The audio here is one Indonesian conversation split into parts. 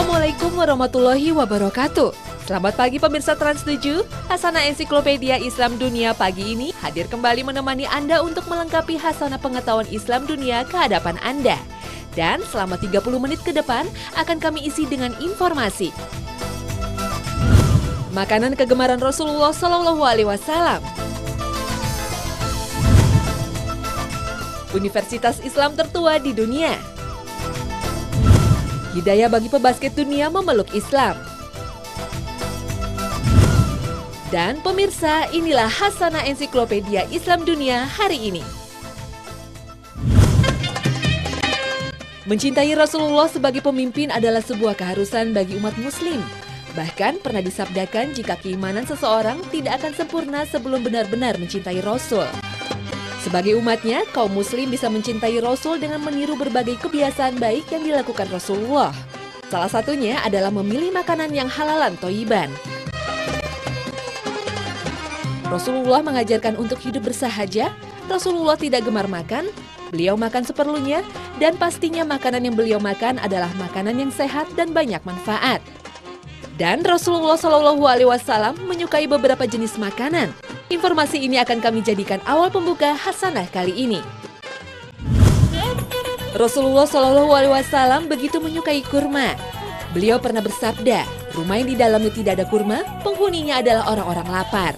Assalamualaikum warahmatullahi wabarakatuh. Selamat pagi pemirsa Trans 7. Hasanah Ensiklopedia Islam Dunia pagi ini hadir kembali menemani Anda untuk melengkapi hasanah pengetahuan Islam dunia ke hadapan Anda. Dan selama 30 menit ke depan akan kami isi dengan informasi. Makanan kegemaran Rasulullah Shallallahu Alaihi Wasallam. Universitas Islam tertua di dunia. Hidayah bagi pebasket dunia memeluk Islam. Dan pemirsa, inilah Hasanah Ensiklopedia Islam Dunia hari ini. Mencintai Rasulullah sebagai pemimpin adalah sebuah keharusan bagi umat muslim. Bahkan pernah disabdakan jika keimanan seseorang tidak akan sempurna sebelum benar-benar mencintai Rasul. Sebagai umatnya, kaum muslim bisa mencintai Rasul dengan meniru berbagai kebiasaan baik yang dilakukan Rasulullah. Salah satunya adalah memilih makanan yang halalan thayyiban. Rasulullah mengajarkan untuk hidup bersahaja. Rasulullah tidak gemar makan, beliau makan seperlunya, dan pastinya makanan yang beliau makan adalah makanan yang sehat dan banyak manfaat. Dan Rasulullah Shallallahu Alaihi Wasallam menyukai beberapa jenis makanan. Informasi ini akan kami jadikan awal pembuka hasanah kali ini. Rasulullah Shallallahu Alaihi Wasallam begitu menyukai kurma. Beliau pernah bersabda, rumah yang di dalamnya tidak ada kurma, penghuninya adalah orang-orang lapar.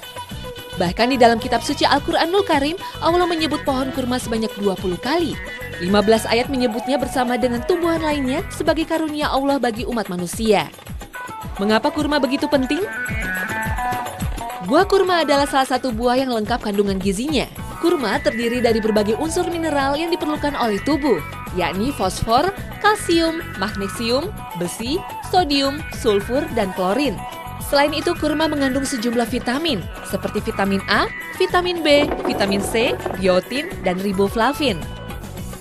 Bahkan di dalam kitab suci Al-Quranul Karim, Allah menyebut pohon kurma sebanyak 20 kali. 15 ayat menyebutnya bersama dengan tumbuhan lainnya sebagai karunia Allah bagi umat manusia. Mengapa kurma begitu penting? Buah kurma adalah salah satu buah yang lengkap kandungan gizinya. Kurma terdiri dari berbagai unsur mineral yang diperlukan oleh tubuh, yakni fosfor, kalsium, magnesium, besi, sodium, sulfur, dan klorin. Selain itu, kurma mengandung sejumlah vitamin, seperti vitamin A, vitamin B, vitamin C, biotin, dan riboflavin.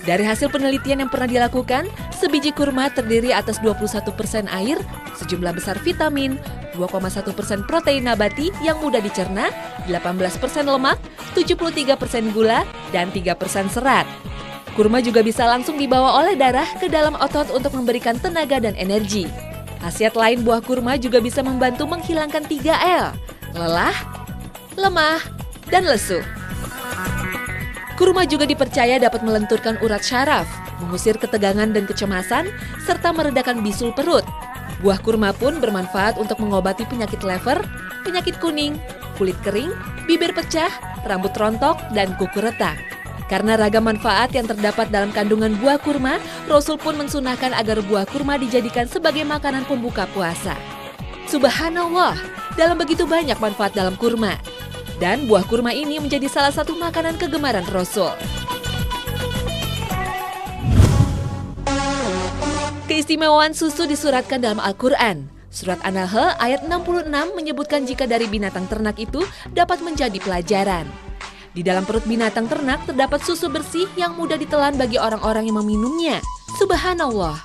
Dari hasil penelitian yang pernah dilakukan, sebiji kurma terdiri atas 21% air, sejumlah besar vitamin, 2,1% protein nabati yang mudah dicerna, 18% lemak, 73% gula, dan 3% serat. Kurma juga bisa langsung dibawa oleh darah ke dalam otot untuk memberikan tenaga dan energi. Khasiat lain buah kurma juga bisa membantu menghilangkan 3L, lelah, lemah, dan lesu. Kurma juga dipercaya dapat melenturkan urat syaraf, mengusir ketegangan dan kecemasan, serta meredakan bisul perut. Buah kurma pun bermanfaat untuk mengobati penyakit lever, penyakit kuning, kulit kering, bibir pecah, rambut rontok, dan kuku retak. Karena ragam manfaat yang terdapat dalam kandungan buah kurma, Rasul pun mensunahkan agar buah kurma dijadikan sebagai makanan pembuka puasa. Subhanallah, dalam begitu banyak manfaat dalam kurma. Dan buah kurma ini menjadi salah satu makanan kegemaran Rasul. Keistimewaan susu disuratkan dalam Al-Quran. Surat An-Nahl ayat 66 menyebutkan jika dari binatang ternak itu dapat menjadi pelajaran. Di dalam perut binatang ternak terdapat susu bersih yang mudah ditelan bagi orang-orang yang meminumnya. Subhanallah.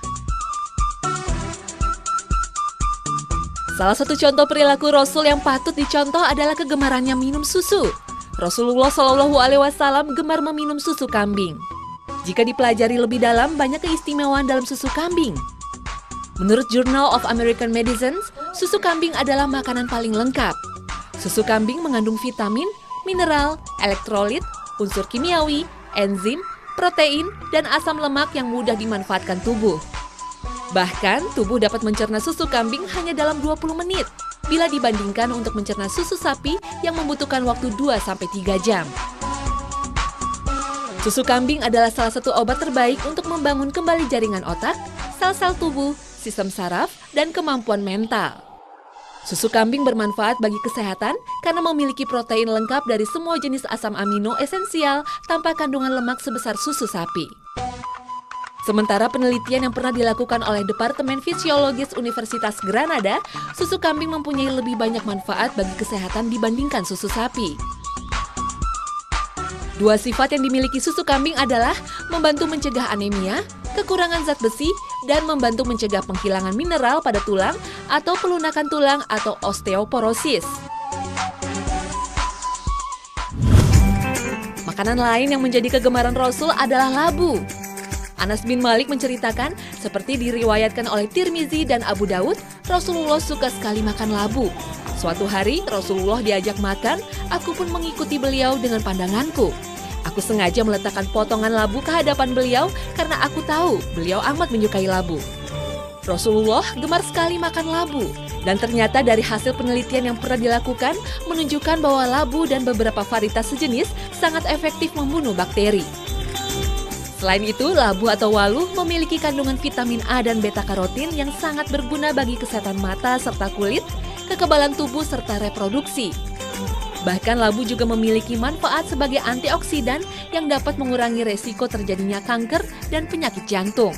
Salah satu contoh perilaku Rasul yang patut dicontoh adalah kegemarannya minum susu. Rasulullah Shallallahu Alaihi Wasallam gemar meminum susu kambing. Jika dipelajari lebih dalam, banyak keistimewaan dalam susu kambing. Menurut Journal of American Medicine, susu kambing adalah makanan paling lengkap. Susu kambing mengandung vitamin, mineral, elektrolit, unsur kimiawi, enzim, protein, dan asam lemak yang mudah dimanfaatkan tubuh. Bahkan, tubuh dapat mencerna susu kambing hanya dalam 20 menit, bila dibandingkan untuk mencerna susu sapi yang membutuhkan waktu 2-3 jam. Susu kambing adalah salah satu obat terbaik untuk membangun kembali jaringan otak, sel-sel tubuh, sistem saraf, dan kemampuan mental. Susu kambing bermanfaat bagi kesehatan karena memiliki protein lengkap dari semua jenis asam amino esensial tanpa kandungan lemak sebesar susu sapi. Sementara penelitian yang pernah dilakukan oleh Departemen Fisiologis Universitas Granada, susu kambing mempunyai lebih banyak manfaat bagi kesehatan dibandingkan susu sapi. Dua sifat yang dimiliki susu kambing adalah membantu mencegah anemia, kekurangan zat besi, dan membantu mencegah penghilangan mineral pada tulang atau pelunakan tulang atau osteoporosis. Makanan lain yang menjadi kegemaran Rasul adalah labu. Anas bin Malik menceritakan, seperti diriwayatkan oleh Tirmizi dan Abu Daud, Rasulullah suka sekali makan labu. Suatu hari Rasulullah diajak makan, aku pun mengikuti beliau dengan pandanganku. Aku sengaja meletakkan potongan labu ke hadapan beliau karena aku tahu beliau amat menyukai labu. Rasulullah gemar sekali makan labu. Dan ternyata dari hasil penelitian yang pernah dilakukan menunjukkan bahwa labu dan beberapa varietas sejenis sangat efektif membunuh bakteri. Selain itu, labu atau waluh memiliki kandungan vitamin A dan beta-karotin yang sangat berguna bagi kesehatan mata serta kulit, kekebalan tubuh serta reproduksi. Bahkan labu juga memiliki manfaat sebagai antioksidan yang dapat mengurangi resiko terjadinya kanker dan penyakit jantung.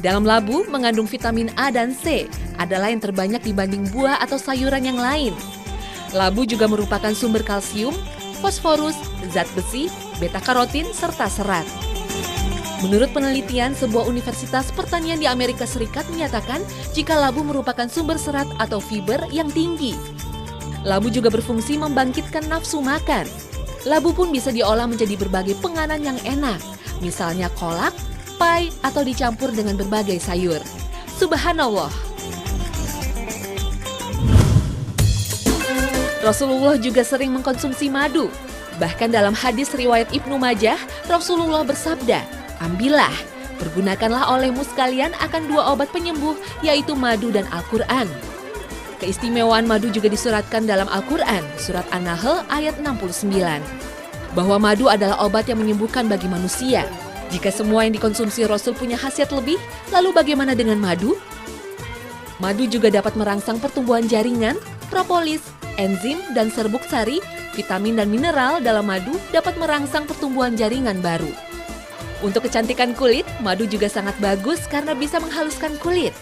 Dalam labu mengandung vitamin A dan C, adalah yang terbanyak dibanding buah atau sayuran yang lain. Labu juga merupakan sumber kalsium, fosforus, zat besi, beta-karotin, serta serat. Menurut penelitian, sebuah universitas pertanian di Amerika Serikat menyatakan jika labu merupakan sumber serat atau fiber yang tinggi. Labu juga berfungsi membangkitkan nafsu makan. Labu pun bisa diolah menjadi berbagai penganan yang enak, misalnya kolak, pai, atau dicampur dengan berbagai sayur. Subhanallah. Rasulullah juga sering mengkonsumsi madu. Bahkan dalam hadis riwayat Ibnu Majah, Rasulullah bersabda, "Ambillah, pergunakanlah olehmu sekalian akan dua obat penyembuh, yaitu madu dan Al-Quran." Keistimewaan madu juga disuratkan dalam Al-Quran, surat An-Nahl ayat 69. Bahwa madu adalah obat yang menyembuhkan bagi manusia. Jika semua yang dikonsumsi Rasul punya khasiat lebih, lalu bagaimana dengan madu? Madu juga dapat merangsang pertumbuhan jaringan, propolis, enzim, dan serbuk sari, vitamin dan mineral dalam madu dapat merangsang pertumbuhan jaringan baru. Untuk kecantikan kulit, madu juga sangat bagus karena bisa menghaluskan kulit.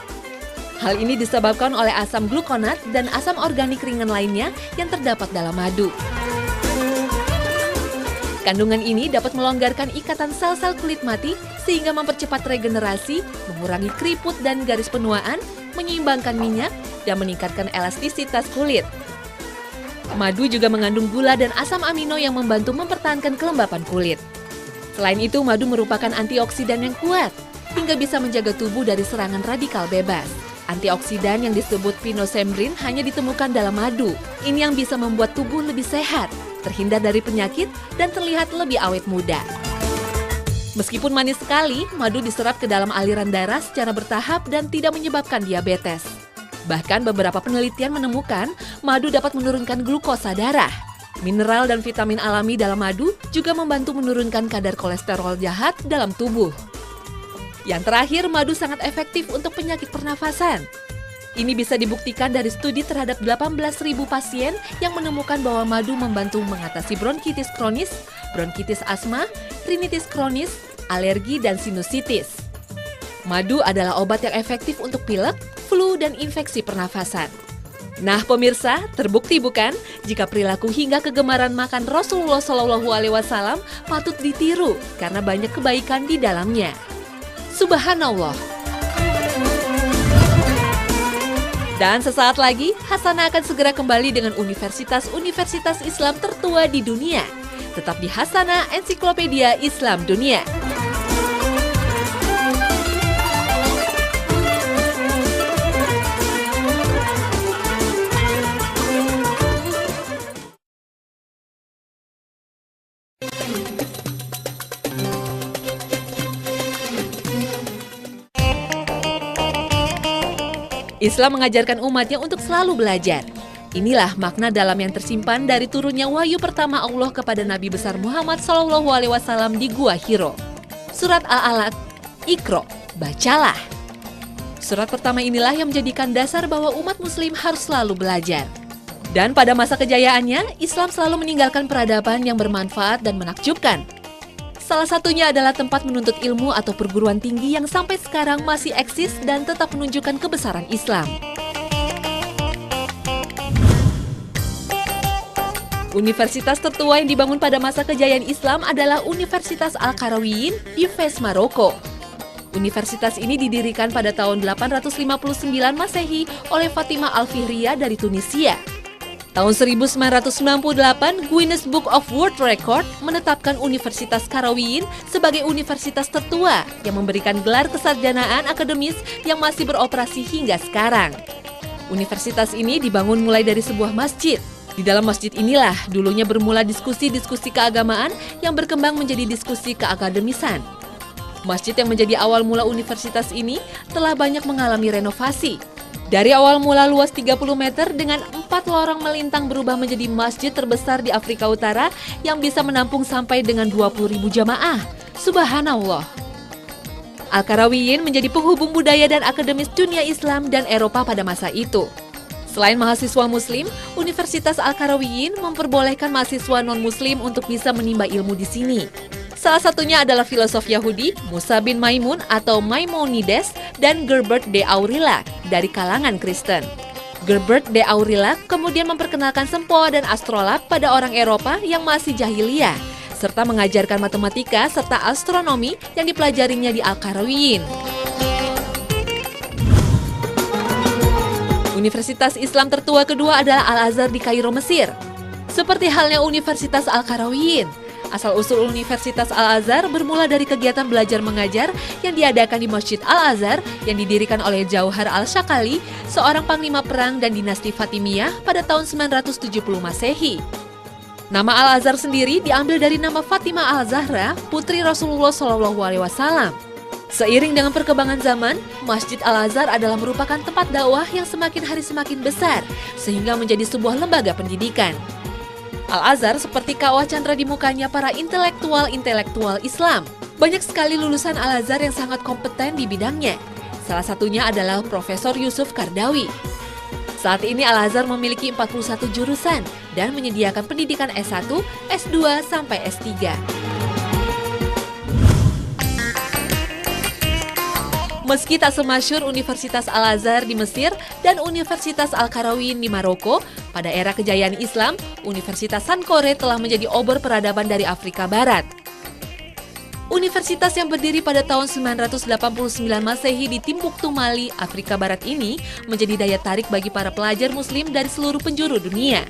Hal ini disebabkan oleh asam glukonat dan asam organik ringan lainnya yang terdapat dalam madu. Kandungan ini dapat melonggarkan ikatan sel-sel kulit mati sehingga mempercepat regenerasi, mengurangi keriput dan garis penuaan, menyeimbangkan minyak, dan meningkatkan elastisitas kulit. Madu juga mengandung gula dan asam amino yang membantu mempertahankan kelembapan kulit. Selain itu, madu merupakan antioksidan yang kuat, hingga bisa menjaga tubuh dari serangan radikal bebas. Antioksidan yang disebut pinosembrin hanya ditemukan dalam madu. Ini yang bisa membuat tubuh lebih sehat, terhindar dari penyakit, dan terlihat lebih awet muda. Meskipun manis sekali, madu diserap ke dalam aliran darah secara bertahap dan tidak menyebabkan diabetes. Bahkan beberapa penelitian menemukan madu dapat menurunkan glukosa darah. Mineral dan vitamin alami dalam madu juga membantu menurunkan kadar kolesterol jahat dalam tubuh. Yang terakhir, madu sangat efektif untuk penyakit pernafasan. Ini bisa dibuktikan dari studi terhadap 18.000 pasien yang menemukan bahwa madu membantu mengatasi bronkitis kronis, bronkitis asma, rinitis kronis, alergi, dan sinusitis. Madu adalah obat yang efektif untuk pilek, flu, dan infeksi pernafasan. Nah pemirsa, terbukti bukan jika perilaku hingga kegemaran makan Rasulullah SAW patut ditiru karena banyak kebaikan di dalamnya. Subhanallah. Dan sesaat lagi, Hasanah akan segera kembali dengan universitas-universitas Islam tertua di dunia. Tetap di Hasanah Ensiklopedia Islam Dunia. Islam mengajarkan umatnya untuk selalu belajar. Inilah makna dalam yang tersimpan dari turunnya wahyu pertama Allah kepada Nabi besar Muhammad SAW di Gua Hiro. Surat Al-Alaq, Iqra, bacalah. Surat pertama inilah yang menjadikan dasar bahwa umat muslim harus selalu belajar. Dan pada masa kejayaannya, Islam selalu meninggalkan peradaban yang bermanfaat dan menakjubkan. Salah satunya adalah tempat menuntut ilmu atau perguruan tinggi yang sampai sekarang masih eksis dan tetap menunjukkan kebesaran Islam. Universitas tertua yang dibangun pada masa kejayaan Islam adalah Universitas Al-Qarawiyyin di Fez, Maroko. Universitas ini didirikan pada tahun 859 Masehi oleh Fatimah Al-Fihriyah dari Tunisia. Tahun 1998, Guinness Book of World Record menetapkan Universitas Qarawiyyin sebagai universitas tertua yang memberikan gelar kesarjanaan akademis yang masih beroperasi hingga sekarang. Universitas ini dibangun mulai dari sebuah masjid. Di dalam masjid inilah dulunya bermula diskusi-diskusi keagamaan yang berkembang menjadi diskusi keakademisan. Masjid yang menjadi awal mula universitas ini telah banyak mengalami renovasi. Dari awal mula luas 30 meter dengan 4 lorong melintang berubah menjadi masjid terbesar di Afrika Utara yang bisa menampung sampai dengan 20.000 jamaah. Subhanallah. Al-Qarawiyyin menjadi penghubung budaya dan akademis dunia Islam dan Eropa pada masa itu. Selain mahasiswa Muslim, Universitas Al-Qarawiyyin memperbolehkan mahasiswa non-Muslim untuk bisa menimba ilmu di sini. Salah satunya adalah filosof Yahudi Musa bin Maimun atau Maimonides dan Gerbert de Aurillac dari kalangan Kristen. Gerbert de Aurillac kemudian memperkenalkan sempoa dan astrolab pada orang Eropa yang masih jahiliyah, serta mengajarkan matematika serta astronomi yang dipelajarinya di Al-Qarawiyyin. Universitas Islam tertua kedua adalah Al-Azhar di Kairo, Mesir. Seperti halnya Universitas Al-Qarawiyyin, asal-usul Universitas Al-Azhar bermula dari kegiatan belajar mengajar yang diadakan di Masjid Al-Azhar yang didirikan oleh Jauhar Al-Syakali, seorang panglima perang dan dinasti Fatimiyah pada tahun 970 Masehi. Nama Al-Azhar sendiri diambil dari nama Fatimah Al-Zahra, putri Rasulullah SAW. Seiring dengan perkembangan zaman, Masjid Al-Azhar adalah merupakan tempat dakwah yang semakin hari semakin besar, sehingga menjadi sebuah lembaga pendidikan. Al-Azhar seperti kawah candra di mukanya para intelektual Islam. Banyak sekali lulusan Al-Azhar yang sangat kompeten di bidangnya. Salah satunya adalah Profesor Yusuf Qardawi. Saat ini Al-Azhar memiliki 41 jurusan dan menyediakan pendidikan S1, S2, sampai S3. Meski tak semasyhur Universitas Al-Azhar di Mesir dan Universitas Al-Qarawiyyin di Maroko, pada era kejayaan Islam, Universitas Sankore telah menjadi obor peradaban dari Afrika Barat. Universitas yang berdiri pada tahun 989 Masehi di Timbuktu, Mali, Afrika Barat ini menjadi daya tarik bagi para pelajar Muslim dari seluruh penjuru dunia.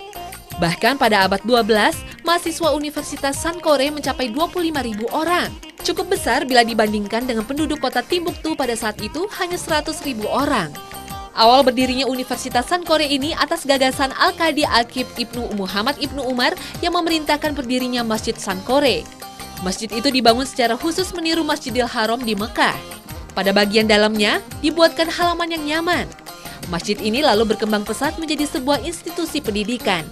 Bahkan pada abad 12, mahasiswa Universitas Sankore mencapai 25.000 orang. Cukup besar bila dibandingkan dengan penduduk kota Timbuktu pada saat itu hanya 100.000 orang. Awal berdirinya Universitas Sankore ini atas gagasan Al-Qadi Aqib Ibnu Muhammad Ibnu Umar yang memerintahkan berdirinya Masjid Sankore. Masjid itu dibangun secara khusus meniru Masjidil Haram di Mekah. Pada bagian dalamnya dibuatkan halaman yang nyaman. Masjid ini lalu berkembang pesat menjadi sebuah institusi pendidikan.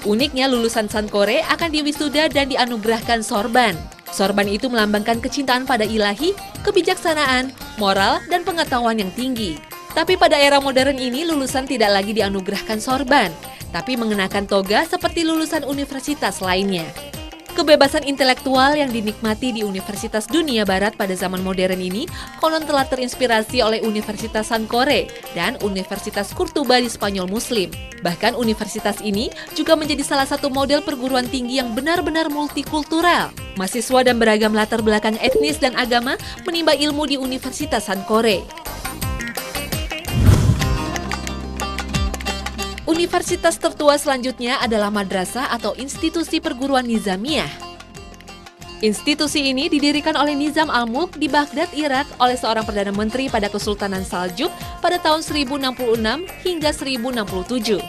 Uniknya lulusan Sankore akan diwisuda dan dianugerahkan sorban. Sorban itu melambangkan kecintaan pada ilahi, kebijaksanaan, moral, dan pengetahuan yang tinggi. Tapi pada era modern ini lulusan tidak lagi dianugerahkan sorban, tapi mengenakan toga seperti lulusan universitas lainnya. Kebebasan intelektual yang dinikmati di Universitas Dunia Barat pada zaman modern ini konon telah terinspirasi oleh Universitas Sankore dan Universitas Kurtuba di Spanyol Muslim. Bahkan universitas ini juga menjadi salah satu model perguruan tinggi yang benar-benar multikultural. Mahasiswa dan beragam latar belakang etnis dan agama menimba ilmu di Universitas Sankore. Universitas tertua selanjutnya adalah madrasah atau institusi perguruan nizamiyah. Institusi ini didirikan oleh Nizam al-Mulk di Baghdad, Irak oleh seorang Perdana Menteri pada Kesultanan Saljuk pada tahun 1066 hingga 1067.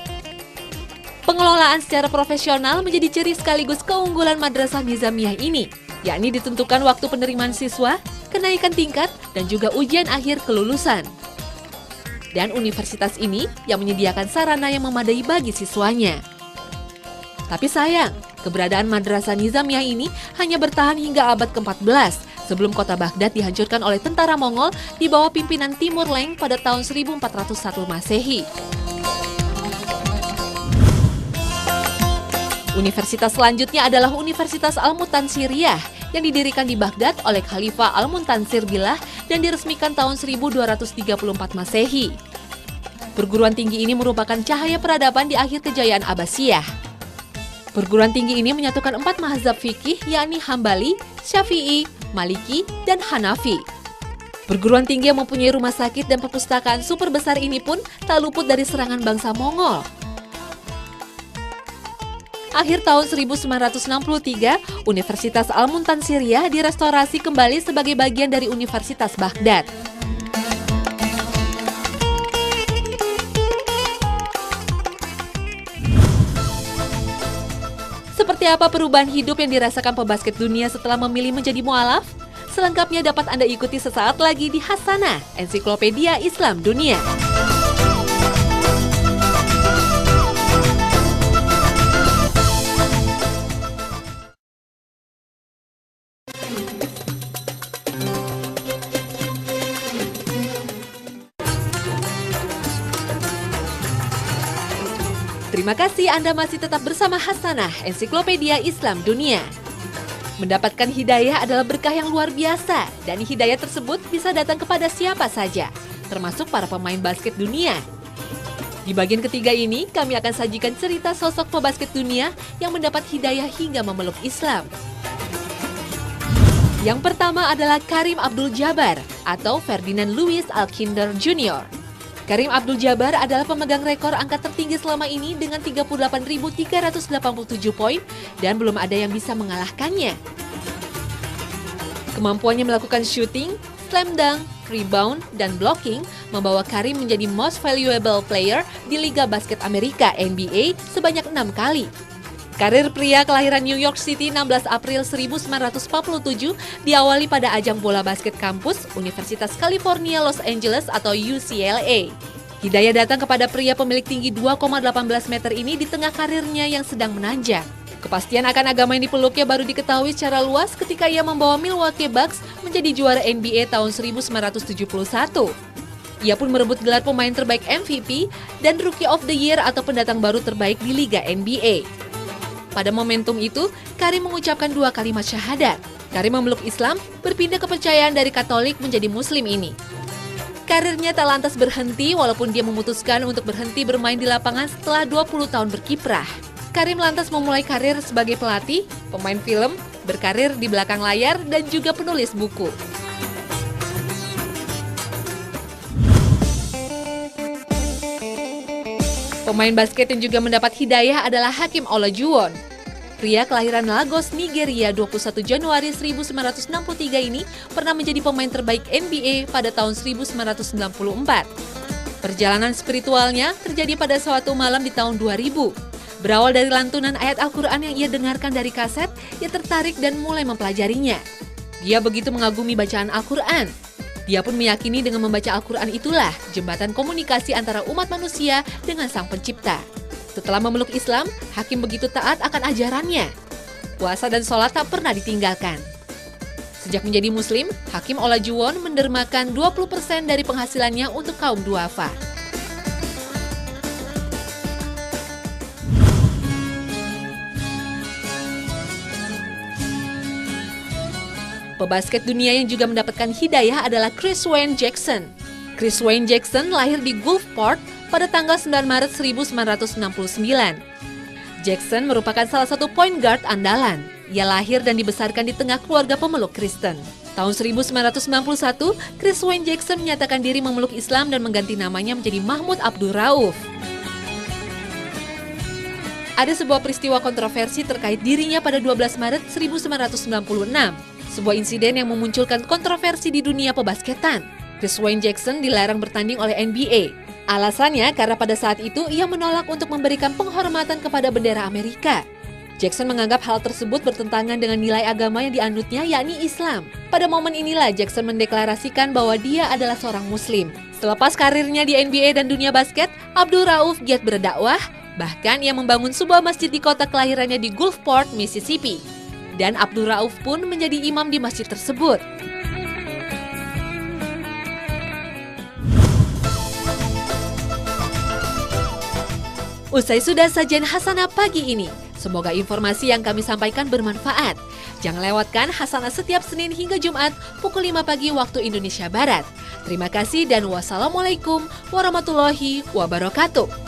Pengelolaan secara profesional menjadi ciri sekaligus keunggulan madrasah nizamiyah ini, yakni ditentukan waktu penerimaan siswa, kenaikan tingkat, dan juga ujian akhir kelulusan. Dan universitas ini yang menyediakan sarana yang memadai bagi siswanya. Tapi sayang, keberadaan madrasah nizamiyah ini hanya bertahan hingga abad ke-14 sebelum kota Baghdad dihancurkan oleh tentara Mongol di bawah pimpinan Timur Leng pada tahun 1401 Masehi. Universitas selanjutnya adalah Universitas Al-Mutansiriyah yang didirikan di Baghdad oleh Khalifah Al-Muntansir Billah dan diresmikan tahun 1234 Masehi. Perguruan tinggi ini merupakan cahaya peradaban di akhir kejayaan Abbasiyah. Perguruan tinggi ini menyatukan 4 mazhab fikih yakni Hambali, Syafi'i, Maliki, dan Hanafi. Perguruan tinggi yang mempunyai rumah sakit dan perpustakaan super besar ini pun tak luput dari serangan bangsa Mongol. Akhir tahun 1963, Universitas Al-Muntansiriyah direstorasi kembali sebagai bagian dari Universitas Baghdad. Seperti apa perubahan hidup yang dirasakan pebasket dunia setelah memilih menjadi mualaf? Selengkapnya dapat Anda ikuti sesaat lagi di Hasanah, Ensiklopedia Islam Dunia. Terima kasih Anda masih tetap bersama Hasanah, Ensiklopedia Islam Dunia. Mendapatkan hidayah adalah berkah yang luar biasa, dan hidayah tersebut bisa datang kepada siapa saja, termasuk para pemain basket dunia. Di bagian ketiga ini, kami akan sajikan cerita sosok pebasket dunia yang mendapat hidayah hingga memeluk Islam. Yang pertama adalah Kareem Abdul-Jabbar atau Ferdinand Louis Alcindor Jr. Kareem Abdul-Jabbar adalah pemegang rekor angka tertinggi selama ini dengan 38.387 poin dan belum ada yang bisa mengalahkannya. Kemampuannya melakukan shooting, slam dunk, rebound, dan blocking membawa Kareem menjadi most valuable player di Liga Basket Amerika NBA sebanyak 6 kali. Karir pria kelahiran New York City 16 April 1947 diawali pada ajang bola basket kampus Universitas California Los Angeles atau UCLA. Hidayah datang kepada pria pemilik tinggi 2,18 meter ini di tengah karirnya yang sedang menanjak. Kepastian akan agama yang dipeluknya baru diketahui secara luas ketika ia membawa Milwaukee Bucks menjadi juara NBA tahun 1971. Ia pun merebut gelar pemain terbaik MVP dan Rookie of the Year atau pendatang baru terbaik di Liga NBA. Pada momentum itu, Kareem mengucapkan 2 kalimat syahadat. Kareem memeluk Islam, berpindah kepercayaan dari Katolik menjadi Muslim ini. Karirnya tak lantas berhenti walaupun dia memutuskan untuk berhenti bermain di lapangan setelah 20 tahun berkiprah. Kareem lantas memulai karir sebagai pelatih, pemain film, berkarir di belakang layar, dan juga penulis buku. Pemain basket yang juga mendapat hidayah adalah Hakeem Olajuwon. Pria kelahiran Lagos, Nigeria 21 Januari 1963 ini pernah menjadi pemain terbaik NBA pada tahun 1994. Perjalanan spiritualnya terjadi pada suatu malam di tahun 2000. Berawal dari lantunan ayat Al-Quran yang ia dengarkan dari kaset, ia tertarik dan mulai mempelajarinya. Dia begitu mengagumi bacaan Al-Quran. Dia pun meyakini dengan membaca Al-Quran itulah jembatan komunikasi antara umat manusia dengan Sang Pencipta. Setelah memeluk Islam, Hakeem begitu taat akan ajarannya. Puasa dan sholat tak pernah ditinggalkan. Sejak menjadi Muslim, Hakeem Olajuwon mendermakan 20% dari penghasilannya untuk kaum duafa. Pebasket dunia yang juga mendapatkan hidayah adalah Chris Wayne Jackson. Chris Wayne Jackson lahir di Gulfport pada tanggal 9 Maret 1969. Jackson merupakan salah satu point guard andalan. Ia lahir dan dibesarkan di tengah keluarga pemeluk Kristen. Tahun 1991, Chris Wayne Jackson menyatakan diri memeluk Islam dan mengganti namanya menjadi Mahmud Abdul Rauf. Ada sebuah peristiwa kontroversi terkait dirinya pada 12 Maret 1996. Sebuah insiden yang memunculkan kontroversi di dunia pebasketan. Chris Wayne Jackson dilarang bertanding oleh NBA. Alasannya karena pada saat itu ia menolak untuk memberikan penghormatan kepada bendera Amerika. Jackson menganggap hal tersebut bertentangan dengan nilai agama yang dianutnya, yakni Islam. Pada momen inilah Jackson mendeklarasikan bahwa dia adalah seorang Muslim. Selepas karirnya di NBA dan dunia basket, Abdul Rauf giat berdakwah. Bahkan ia membangun sebuah masjid di kota kelahirannya di Gulfport, Mississippi. Dan Abdul Rauf pun menjadi imam di masjid tersebut. Usai sudah sajian Hasanah pagi ini. Semoga informasi yang kami sampaikan bermanfaat. Jangan lewatkan Hasanah setiap Senin hingga Jumat pukul 5 pagi waktu Indonesia Barat. Terima kasih dan wassalamualaikum warahmatullahi wabarakatuh.